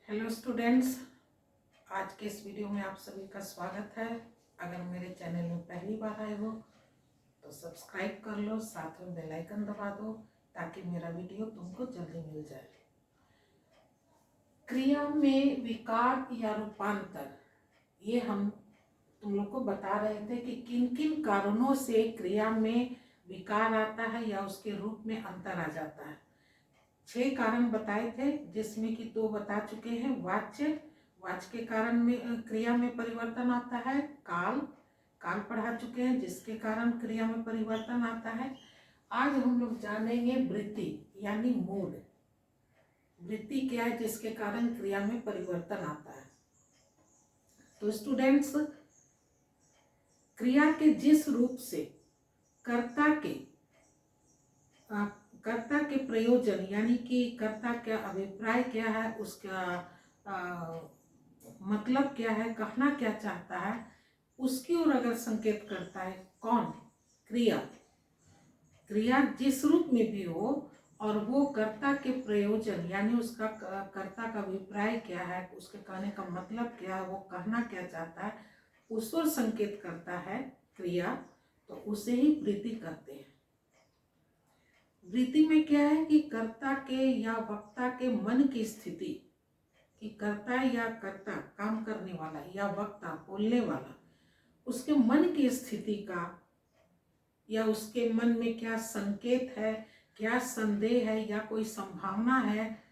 Hello students, आज के इस वीडियो में आप सभी का स्वागत है। अगर मेरे चैनल में पहली बार आए हो तो सब्सक्राइब कर लो, साथ में बेल आइकन दबा दो ताकि मेरा वीडियो तुमको जल्दी मिल जाए। क्रिया में विकार या रूपांतर, ये हम तुम लोग को बता रहे थे कि किन किन कारणों से क्रिया में विकार आता है या उसके रूप में अंतर आ जाता है। 6 कारण बताए थे, जिसमें कि 2 बता चुके हैं। वाच्य के कारण में क्रिया में परिवर्तन आता है। काल पढ़ा चुके हैं, जिसके कारण क्रिया में परिवर्तन आता है। आज हम लोग जानेंगे वृत्ति यानी मूड। वृत्ति क्या है जिसके कारण क्रिया में परिवर्तन आता है। तो स्टूडेंट्स, क्रिया के जिस रूप से कर्ता के प्रयोजन यानी कि कर्ता का अभिप्राय क्या है, उसका मतलब क्या है, कहना क्या चाहता है, उसकी ओर अगर संकेत करता है कौन? क्रिया जिस रूप में भी हो और वो कर्ता के प्रयोजन यानी उसका कर्ता का अभिप्राय क्या है, उसके कहने का मतलब क्या है, वो कहना क्या चाहता है, उस ओर संकेत करता है क्रिया, तो उसे ही वृत्ति कहते हैं। वृत्ति में क्या है कि कर्ता के या वक्ता के मन की स्थिति, कि कर्ता या कर्ता काम करने वाला या वक्ता बोलने वाला, उसके मन की स्थिति का या उसके मन में क्या संकेत है, क्या संदेह है या कोई संभावना है,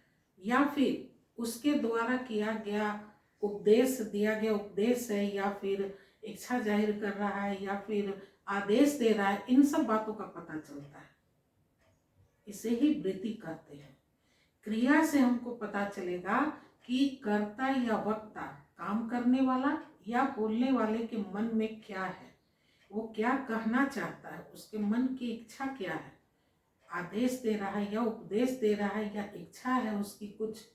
या फिर उसके द्वारा किया गया दिया गया उपदेश है, या फिर इच्छा जाहिर कर रहा है या फिर आदेश दे रहा है, इन सब बातों का पता चलता है। इसे ही वृत्ति कहते हैं। क्रिया से हमको पता चलेगा कि कर्ता या वक्ता काम करने वाला या बोलने वाले के मन में क्या है, वो क्या कहना चाहता है, उसके मन की इच्छा क्या है, आदेश दे रहा है या उपदेश दे रहा है या इच्छा है उसकी कुछ,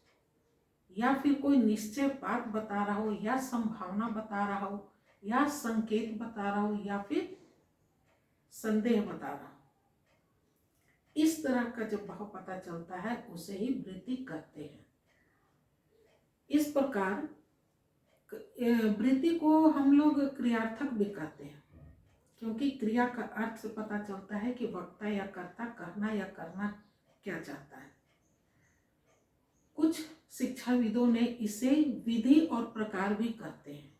या फिर कोई निश्चय बात बता रहा हो या संभावना बता रहा हो या संकेत बता रहा हो या फिर संदेह बता रहा हो। इस तरह का जब भाव पता चलता है उसे ही वृत्ति कहते हैं। इस प्रकार वृत्ति को हम लोग क्रियार्थक भी कहते हैं, क्योंकि क्रिया का अर्थ से पता चलता है कि वक्ता या कर्ता कहना या करना क्या चाहता है। कुछ शिक्षाविदों ने इसे विधि और प्रकार भी कहते हैं,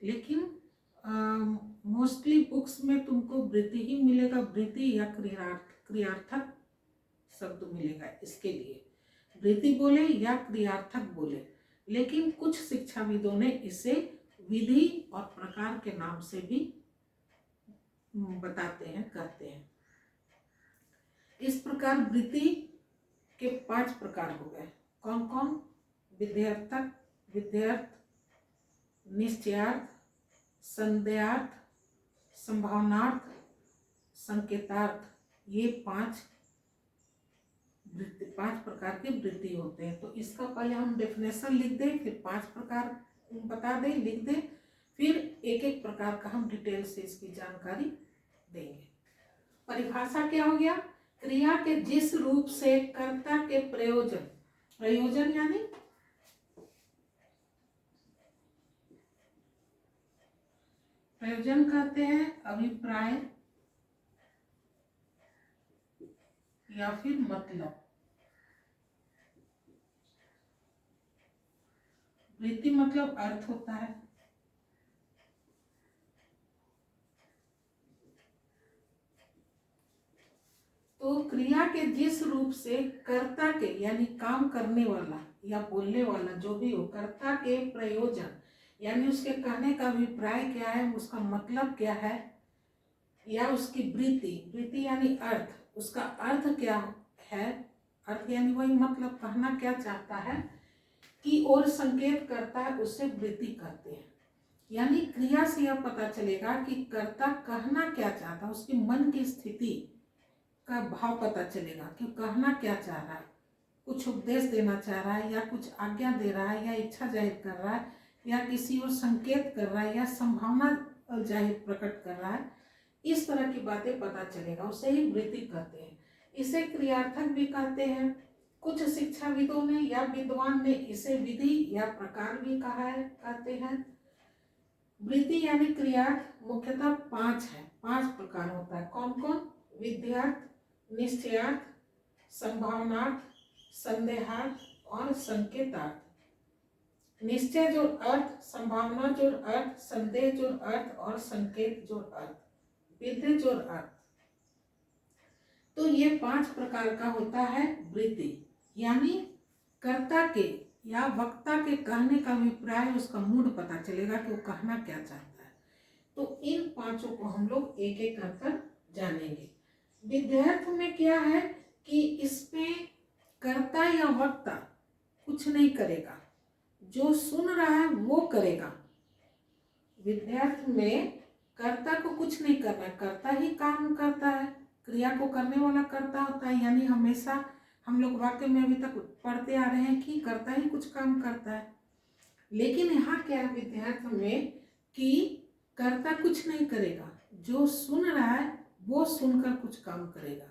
लेकिन मोस्टली बुक्स में तुमको वृत्ति ही मिलेगा, वृत्ति या क्रियार्थक शब्द मिलेगा। इसके लिए वृत्ति बोले या क्रियार्थक बोले, लेकिन कुछ शिक्षाविदों ने इसे विधि और प्रकार के नाम से भी बताते हैं, कहते हैं। इस प्रकार वृत्ति के 5 प्रकार हो गए। कौन कौन? विधेयर्थक, विधेयर्थ, निश्चयार्थ, संदेहार्थ, संभावनार्थ, संकेतार्थ। ये 5 प्रकार के वृत्ति होते हैं। तो इसका पहले हम डेफिनेशन लिख दें, फिर 5 प्रकार बता दें, लिख दें, फिर एक एक प्रकार का हम डिटेल से इसकी जानकारी देंगे। परिभाषा क्या हो गया? क्रिया के जिस रूप से कर्ता के प्रयोजन यानी प्रयोजन कहते हैं अभिप्राय या फिर मतलब। वृत्ति मतलब अर्थ होता है। तो क्रिया के जिस रूप से कर्ता के यानी काम करने वाला या बोलने वाला जो भी हो, कर्ता के प्रयोजन यानी उसके कहने का अभिप्राय क्या है, उसका मतलब क्या है, या उसकी वृत्ति यानी अर्थ, उसका अर्थ क्या है, अर्थ यानी वही मतलब, कहना क्या चाहता है, की ओर संकेत करता है, उसे वृत्ति कहते हैं। यानी क्रिया से यह पता चलेगा कि कर्ता कहना क्या चाहता है, उसकी मन की स्थिति का भाव पता चलेगा कि कहना क्या चाह रहा है, कुछ उपदेश देना चाह रहा है या कुछ आज्ञा दे रहा है या इच्छा जाहिर कर रहा है या किसी और संकेत कर रहा है या संभावना जाहिर प्रकट कर रहा है। इस तरह की बातें पता चलेगा, उसे ही वृत्ति कहते हैं। इसे क्रियार्थक भी कहते हैं। कुछ शिक्षाविदों ने या विद्वान ने इसे विधि या प्रकार भी कहा है, कहते हैं। वृत्ति यानी क्रियार्थ मुख्यतः 5 है, 5 प्रकार होता है। कौन कौन? विध्यर्थ, निश्चयार्थ, संभावनार्थ, संदेहार्थ और संकेतार्थ। निश्चय जोड़ अर्थ, संभावना जोड़ अर्थ, संदेह जोड़ अर्थ और संकेत जोड़ अर्थ, विधि जोड़ अर्थ। तो ये 5 प्रकार का होता है वृत्ति, यानी कर्ता के या वक्ता के कहने का अभिप्राय, उसका मूड पता चलेगा कि वो कहना क्या चाहता है। तो इन 5 को हम लोग एक एक कर जानेंगे। विध्यर्थ में क्या है कि इसमें कर्ता या वक्ता कुछ नहीं करेगा, जो सुन रहा है वो करेगा। विध्यर्थ में कर्ता को कुछ नहीं करना है, कर्ता ही काम करता है, क्रिया को करने वाला कर्ता होता है। यानी हमेशा हम लोग वाक्य में अभी तक पढ़ते आ रहे हैं कि कर्ता ही कुछ काम करता है। लेकिन यहाँ क्या है विध्यर्थ में कि कर्ता कुछ नहीं करेगा, जो सुन रहा है वो सुनकर कुछ काम करेगा,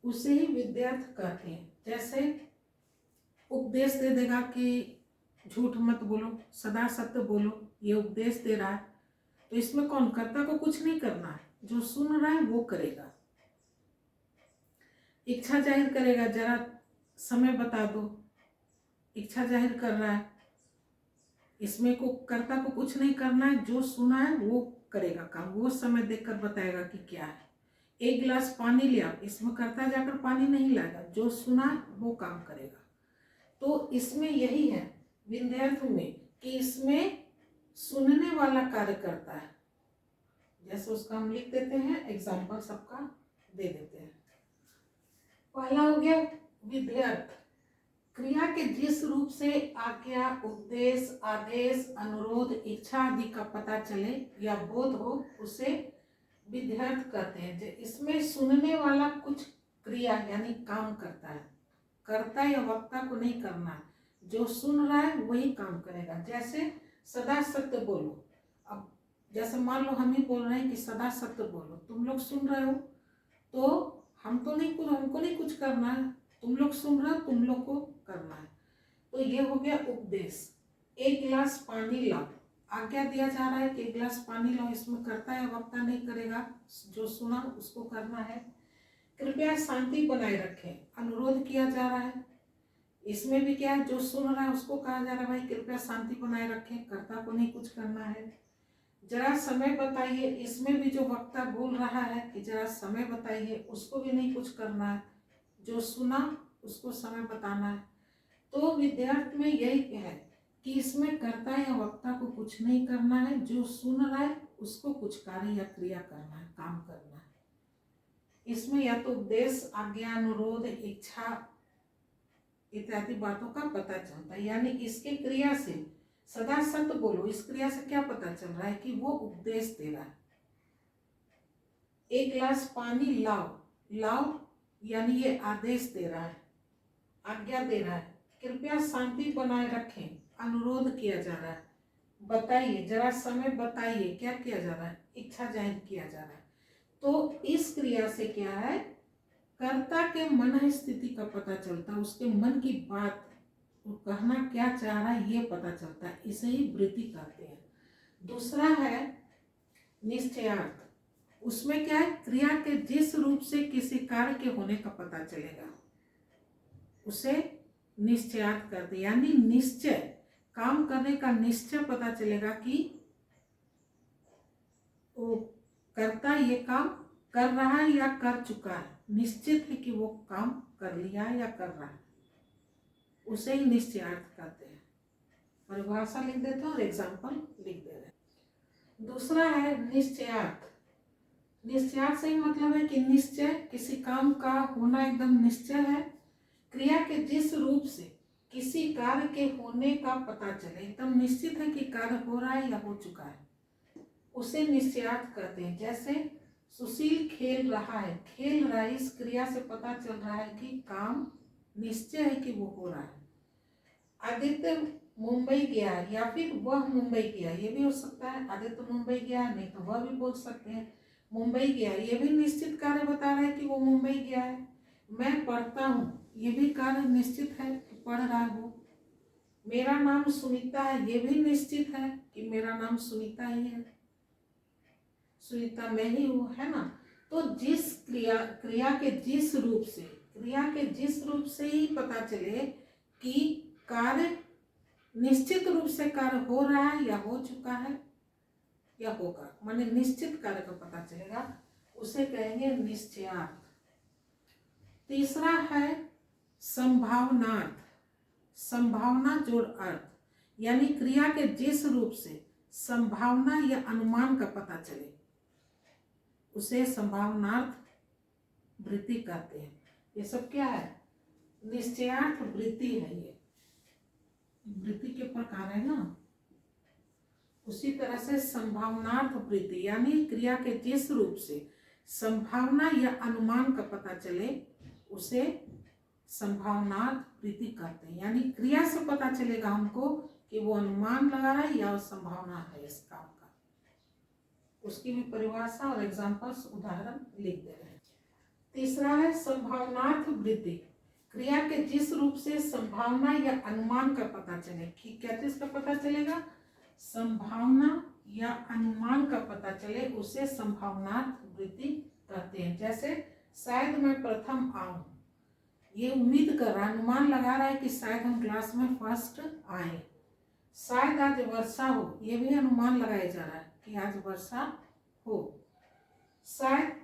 उसे ही विध्यर्थ कहते हैं। जैसे उपदेश दे देगा कि झूठ मत बोलो, सदा सत्य बोलो, ये उपदेश दे रहा है। तो इसमें कौन? कर्ता को कुछ नहीं करना है, जो सुन रहा है वो करेगा। इच्छा जाहिर करेगा, जरा समय बता दो, इच्छा जाहिर कर रहा है। इसमें को कर्ता को कुछ नहीं करना है, जो सुना है वो करेगा काम, वो समय देखकर बताएगा कि क्या है। एक गिलास पानी लिया, इसमें कर्ता जाकर पानी नहीं लाएगा, जो सुना वो काम करेगा। तो इसमें यही है विध्यर्थ में कि इसमें सुनने वाला कार्य करता है। जैसे उसका हम लिख देते हैं, एग्जाम्पल सबका दे देते हैं। पहला हो गया विध्यर्थ, क्रिया के जिस रूप से आज्ञा, उपदेश, आदेश, अनुरोध, इच्छा आदि का पता चले या बोध हो, उसे विध्यर्थ कहते हैं। इसमें सुनने वाला कुछ क्रिया यानी काम करता है, कर्ता या वक्ता को नहीं करना है, जो सुन रहा है वही काम करेगा। जैसे सदा सत्य बोलो, अब जैसे मान लो हम ही बोल रहे हैं कि सदा सत्य बोलो, तुम लोग सुन रहे हो, तो हमको नहीं कुछ करना है, तुम लोग सुन रहे हो, तुम लोग को करना है। तो ये हो गया उपदेश। एक गिलास पानी लाओ, आज्ञा दिया जा रहा है कि एक गिलास पानी लाओ, इसमें कर्ता या वक्ता नहीं करेगा, जो सुना उसको करना है। कृपया शांति बनाए रखें, अनुरोध किया जा रहा है, इसमें भी क्या है, जो सुन रहा है उसको कहा जा रहा है भाई कृपया शांति बनाए रखें, कर्ता को नहीं कुछ करना है। जरा समय बताइए, इसमें भी जो वक्ता बोल रहा है कि जरा समय बताइए, उसको भी नहीं कुछ करना है, जो सुना उसको समय बताना है। तो विध्यर्थ में यही है कि इसमें कर्ता या वक्ता को कुछ नहीं करना है, जो सुन रहा है उसको कुछ कार्य या क्रिया करना है, काम करना है। इसमें या तो उपदेश, आज्ञा, अनुरोध, इच्छा इत्यादि बातों का पता चलता है। यानी इसके क्रिया से सदा सत्य बोलो, इस क्रिया से क्या पता चल रहा है कि वो उपदेश दे रहा है। एक गिलास पानी लाओ, लाओ यानी ये आदेश दे रहा है, आज्ञा दे रहा है। कृपया शांति बनाए रखें, अनुरोध किया जा रहा है। बताइए, जरा समय बताइए, क्या किया जा रहा है, इच्छा जाहिर किया जा रहा है। तो इस क्रिया से क्या है, कर्ता के मन स्थिति का पता चलता है, उसके मन की बात, वो कहना क्या चाह रहा है ये पता चलता है, इसे ही वृत्ति कहते हैं। दूसरा है निश्चयार्थ, उसमें क्या है, क्रिया के जिस रूप से किसी कार्य के होने का पता चलेगा उसे निश्चयार्थ करते हैं। यानी निश्चय, काम करने का निश्चय पता चलेगा कि वो कर्ता ये काम कर रहा है या कर चुका है, निश्चित है कि वो काम कर लिया है या कर रहा है, उसे ही निश्चयार्थ कहते हैं। परिभाषा लिख देते हैं और एग्जाम्पल लिख दे रहे हैं। दूसरा है निश्चयार्थ। निश्चयार्थ से ही मतलब है कि निश्चय, किसी काम का होना एकदम निश्चय है, क्रिया के जिस रूप से किसी कार्य के होने का पता चले, एकदम निश्चित है कि कार्य हो रहा है या हो चुका है, उसे निश्चयार्थ कहते हैं। जैसे सुशील खेल रहा है, इस क्रिया से पता चल रहा है कि काम निश्चय है कि वो हो रहा है। आदित्य मुंबई गया या फिर वह मुंबई गया, ये भी हो सकता है, आदित्य मुंबई गया, नहीं तो वह भी बोल सकते हैं। मुंबई गया, ये भी निश्चित कार्य बता रहा है कि वो मुंबई गया है। मैं पढ़ता हूँ, ये भी कार्य निश्चित है कि पढ़ रहा है वो। मेरा नाम सुनीता है, ये भी निश्चित है कि मेरा नाम सुनीता ही है, सुनीता मैं ही हूँ, है ना। तो जिस क्रिया के जिस रूप से ही पता चले कि कार्य निश्चित रूप से कार्य हो रहा है या हो चुका है या होगा, माने निश्चित कार्य का पता चलेगा, उसे कहेंगे निश्चयार्थ। तीसरा है संभावनार्थ, संभावना जोड़ अर्थ, यानी क्रिया के जिस रूप से संभावना या अनुमान का पता चले उसे संभावनार्थ वृत्ति कहते हैं। ये सब क्या है? निश्चयार्थ वृत्ति है, ये वृत्ति के प्रकार है ना। उसी तरह से संभावनार्थ वृत्ति यानी क्रिया के जिस रूप से संभावना या अनुमान का पता चले उसे संभावनार्थ वृत्ति कहते हैं। यानी क्रिया से पता चलेगा हमको कि वो अनुमान लगा रहा है या संभावना है इस काम का। उसकी भी परिभाषा और एग्जांपल्स उदाहरण लिख दे रहे हैं। तीसरा है संभावनार्थ वृत्ति, क्रिया के जिस रूप से संभावना या अनुमान का पता चले। कि क्या चीज का पता चलेगा? संभावना या अनुमान का पता चले उसे संभावनार्थ वृत्ति कहते हैं। जैसे शायद मैं प्रथम आऊं, ये उम्मीद कर रहा है, अनुमान लगा रहा है कि शायद हम क्लास में फर्स्ट आए। शायद आज वर्षा हो, ये भी अनुमान लगाया जा रहा है कि आज वर्षा हो। शायद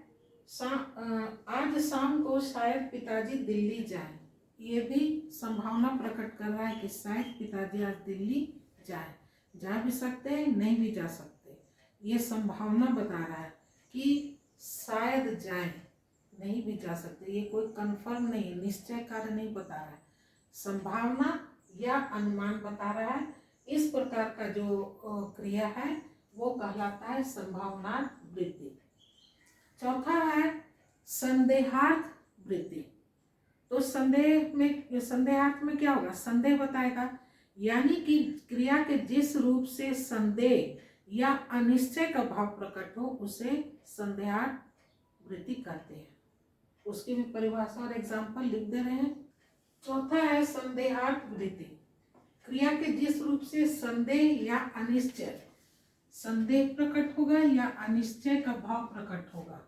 आज शाम को शायद पिताजी दिल्ली जाए, ये भी संभावना प्रकट कर रहा है कि शायद पिताजी आज दिल्ली जाए। जा भी सकते हैं, नहीं भी जा सकते, ये संभावना बता रहा है कि शायद जाए, नहीं भी जा सकते। ये कोई कंफर्म नहीं, निश्चय कार्य नहीं बता रहा है, संभावना या अनुमान बता रहा है। इस प्रकार का जो क्रिया है वो कहलाता है संभावनार्थ वृत्ति। चौथा है संदेहार्थ वृत्ति। तो संदेहार्थ में क्या होगा? संदेह बताएगा, यानी कि क्रिया के जिस रूप से संदेह या अनिश्चय का भाव प्रकट हो उसे संदेहार्थ वृत्ति कहते हैं। उसकी भी परिभाषा और एग्जाम्पल लिख दे रहे हैं। चौथा है संदेहार्थ वृत्ति, क्रिया के जिस रूप से संदेह या अनिश्चय, संदेह प्रकट होगा या अनिश्चय का भाव प्रकट होगा,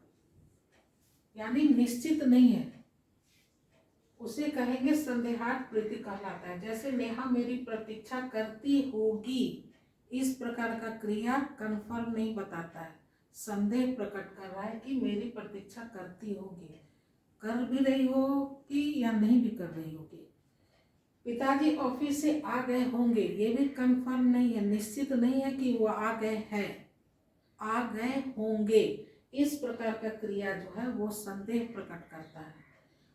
यानी निश्चित नहीं है, उसे कहेंगे संदेहार्थ वृत्ति कहलाता है। जैसे नेहा मेरी प्रतीक्षा करती होगी, इस प्रकार का क्रिया कंफर्म नहीं बताता है, संदेह प्रकट कर रहा है कि मेरी प्रतीक्षा करती होगी, कर भी रही होगी या नहीं भी कर रही होगी। पिताजी ऑफिस से आ गए होंगे, ये भी कंफर्म नहीं है, निश्चित नहीं है कि वो आ गए हैं, आ गए होंगे। इस प्रकार का क्रिया जो है वो संदेह प्रकट करता है।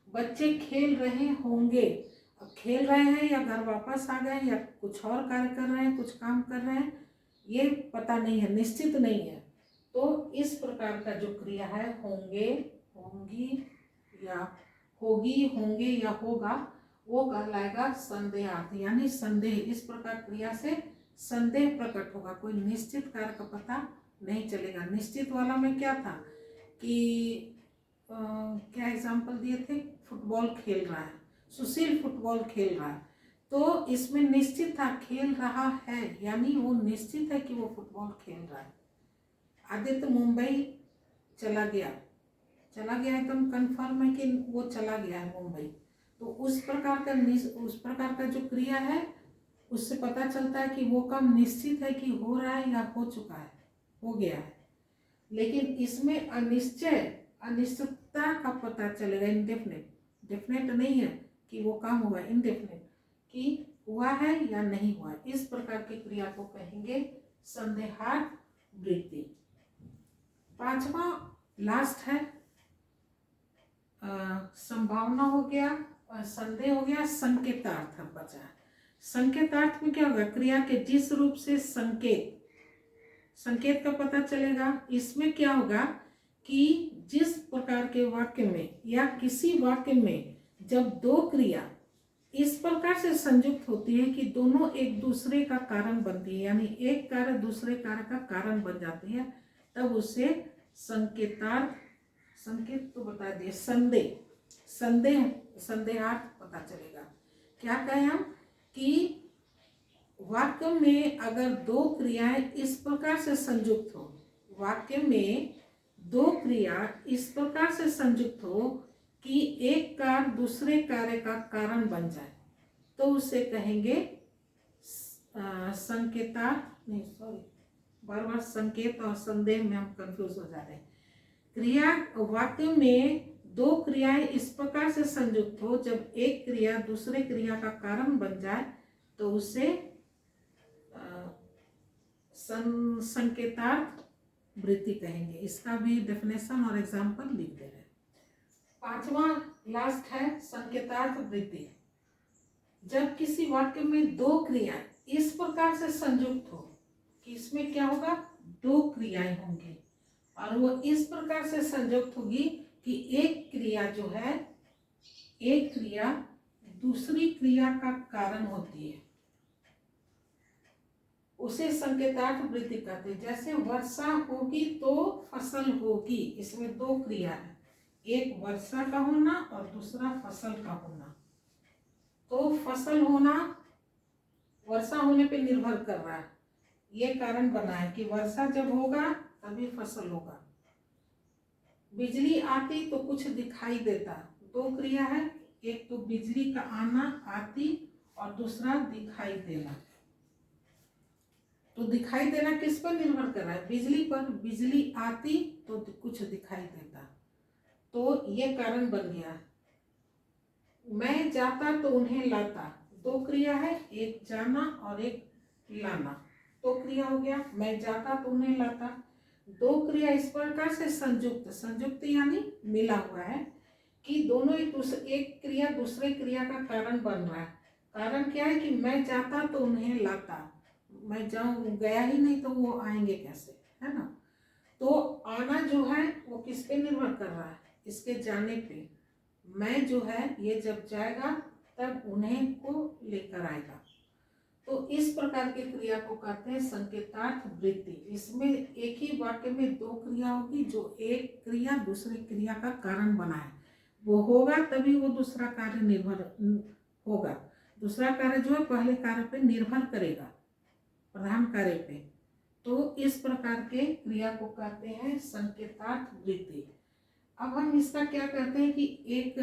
बच्चे खेल रहे होंगे, अब खेल रहे हैं या घर वापस आ गए या कुछ और कार्य कर रहे हैं, कुछ काम कर रहे हैं, ये पता नहीं है, निश्चित नहीं है। तो इस प्रकार का जो क्रिया है होंगे, होंगी या होगी, होंगे या होगा, वो कहलाएगा संदेहार्थ, यानी संदेह। इस प्रकार क्रिया से संदेह प्रकट होगा, कोई निश्चित कार्य का पता नहीं चलेगा। निश्चित वाला में क्या था कि क्या एग्जाम्पल दिए थे? फुटबॉल खेल रहा है, सुशील फुटबॉल खेल रहा है, तो इसमें निश्चित था खेल रहा है, यानी वो निश्चित है कि वो फुटबॉल खेल रहा है। आदित्य मुंबई चला गया एकदम कंफर्म है कि वो चला गया है मुंबई। तो उस प्रकार का जो क्रिया है उससे पता चलता है कि वो काम निश्चित है कि हो रहा है या हो चुका है, हो गया है। लेकिन इसमें अनिश्चितता का पता चलेगा, इंडेफिनिट, डेफिनेट नहीं है कि वो काम हुआ, इंडेफिनिट कि हुआ है या नहीं हुआ। इस प्रकार की क्रिया को कहेंगे संदेहार्थ वृत्ति। पांचवा लास्ट है, संभावना हो गया और संदेह हो गया, संकेतार्थ बचा। संकेतार्थ में क्या होगा? क्रिया के जिस रूप से संकेत का पता चलेगा। इसमें क्या होगा कि जिस प्रकार के वाक्य में या किसी वाक्य में जब दो क्रिया इस प्रकार से संयुक्त होती है कि दोनों एक दूसरे का कारण बनती है, यानी एक कार्य दूसरे कार्य का कारण बन जाती है, तब उसे संकेतार्थ, संकेत तो बता दिए, संदेहार्थ पता चलेगा। क्या कहें हम कि वाक्य में अगर दो क्रियाएं इस प्रकार से संयुक्त हो, वाक्य में दो क्रिया इस प्रकार से संयुक्त हो कि एक कार्य दूसरे कार्य का कारण बन जाए, तो उसे कहेंगे संकेतार्थ, नहीं सॉरी, बार बार संकेत और संदेह में हम कंफ्यूज हो जा रहे हैं। क्रिया वाक्य में दो क्रियाएं इस प्रकार से संयुक्त हो, जब एक क्रिया दूसरे क्रिया का कारण बन जाए तो उसे संकेतार्थ वृत्ति कहेंगे। इसका भी डेफिनेशन और एग्जाम्पल लिख दे रहे हैं। पांचवा लास्ट है संकेतार्थ वृत्ति। जब किसी वाक्य में दो क्रियाएं इस प्रकार से संयुक्त हो कि इसमें क्या होगा, दो क्रियाएं होंगी और वो इस प्रकार से संयुक्त होगी कि एक क्रिया जो है, एक क्रिया दूसरी क्रिया का कारण होती है, उसे संकेतार्थ वृत्ति कहते हैं। जैसे वर्षा होगी तो फसल होगी, इसमें दो क्रिया है, एक वर्षा का होना और दूसरा फसल का होना। तो फसल होना वर्षा होने पे निर्भर कर रहा है, ये कारण बना है कि वर्षा जब होगा तभी फसल होगा। बिजली आती तो कुछ दिखाई देता, दो क्रिया है, एक तो बिजली का आना, आती, और दूसरा दिखाई देना। तो दिखाई देना किस पर निर्भर कर रहा है, बिजली पर। बिजली आती तो कुछ दिखाई देता, तो ये कारण बन गया। मैं जाता तो उन्हें लाता, दो क्रिया है, एक जाना और एक लाना, तो क्रिया हो गया। मैं जाता तो उन्हें लाता, दो क्रिया इस प्रकार से संयुक्त, संयुक्त यानी मिला हुआ है कि दोनों एक क्रिया दूसरे क्रिया का कारण बन रहा है। कारण क्या है कि मैं जाता तो उन्हें लाता, मैं जाऊँ गया ही नहीं तो वो आएंगे कैसे, है ना। तो आना जो है वो किस पे निर्भर कर रहा है, इसके जाने पे। मैं जो है ये जब जाएगा तब उन्हें को लेकर आएगा। तो इस प्रकार की क्रिया को कहते हैं संकेतार्थ वृत्ति। इसमें एक ही वाक्य में दो क्रिया होगी, जो एक क्रिया दूसरी क्रिया का कारण बनाए, वो होगा तभी वो दूसरा कार्य निर्भर होगा। दूसरा कार्य जो है पहले कार्य पे निर्भर करेगा, प्रधान कार्य पे। तो इस प्रकार के क्रिया को कहते हैं संकेतार्थ वृत्ति। अब हम इसका क्या करते हैं कि एक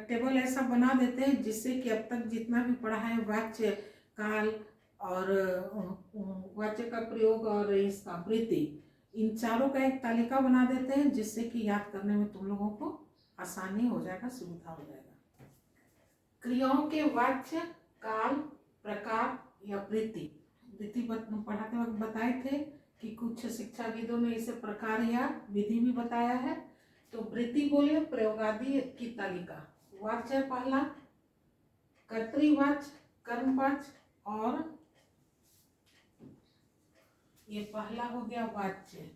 टेबल ऐसा बना देते हैं जिससे कि अब तक जितना भी पढ़ा है वाच्य, काल और वाच्य का प्रयोग और इसका वृत्ति, इन चारों का एक तालिका बना देते हैं जिससे कि याद करने में तुम लोगों को आसानी हो जाएगा, सुविधा हो जाएगा। क्रियाओं के वाच्य, काल, प्रकार या वृत्ति पढ़ाते वक्त बताए थे कि कुछ शिक्षाविदों ने इसे प्रकार या विधि भी बताया है। तो वृत्ति बोले प्रयोगादि की तालिका। वाच्य पहला, कर्तृवाच्य, कर्मवाच्य, और ये पहला हो गया वाच्य।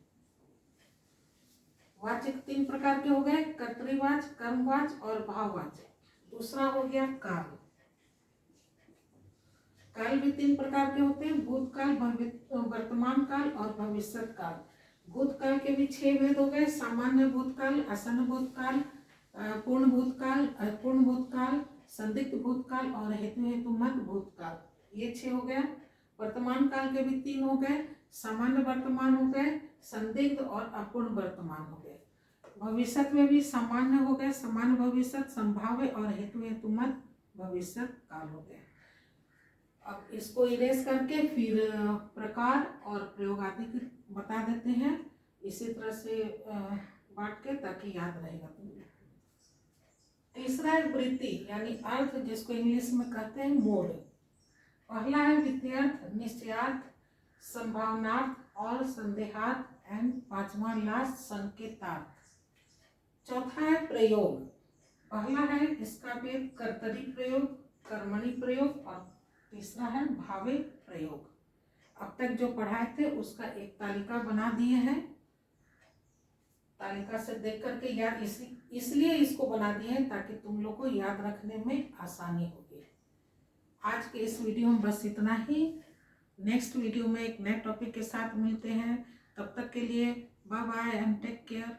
वाच्य तीन प्रकार के हो गए, कर्तृवाच्य, कर्मवाच्य और भाववाच्य। दूसरा हो गया काल। काल भी तीन प्रकार के होते हैं, भूतकाल, वर्तमान काल और भविष्यत काल। भूतकाल के भी 6 भेद हो गए, सामान्य भूतकाल, आसन्न भूतकाल, पूर्ण भूतकाल, अपूर्ण भूतकाल, संदिग्ध भूतकाल और हेतुमत भूतकाल, ये 6 हो गया। वर्तमान काल के भी 3 हो गए, सामान्य वर्तमान हो गए, संदिग्ध और अपूर्ण वर्तमान हो गए। भविष्यत में भी सामान्य हो गए, सामान्य भविष्यत, संभाव्य और हेतुमत भविष्यत काल हो गए। अब इसको इरेज करके फिर प्रकार और प्रयोग आदि की बता देते हैं, इसी तरह से बांट के, ताकि याद रहेगा तुम्हें। तीसरा है वृत्ति यानी अर्थ, जिसको इंग्लिश में कहते हैं मोड। पहला है विध्यर्थ, निश्चयार्थ, संभावनार्थ और संदेहार्थ, एंड पांचवा लास्ट संकेतार्थ। चौथा है प्रयोग। पहला है इसका भेद कर्तरी प्रयोग, कर्मणि प्रयोग, और तीसरा है भावे प्रयोग। अब तक जो पढ़ाए थे उसका एक तालिका बना दिए हैं, तालिका से देख करके याद, इसलिए इसको बना दिए हैं ताकि तुम लोग को याद रखने में आसानी होगी। आज के इस वीडियो में बस इतना ही। नेक्स्ट वीडियो में एक नए टॉपिक के साथ मिलते हैं, तब तक के लिए bye bye and take care.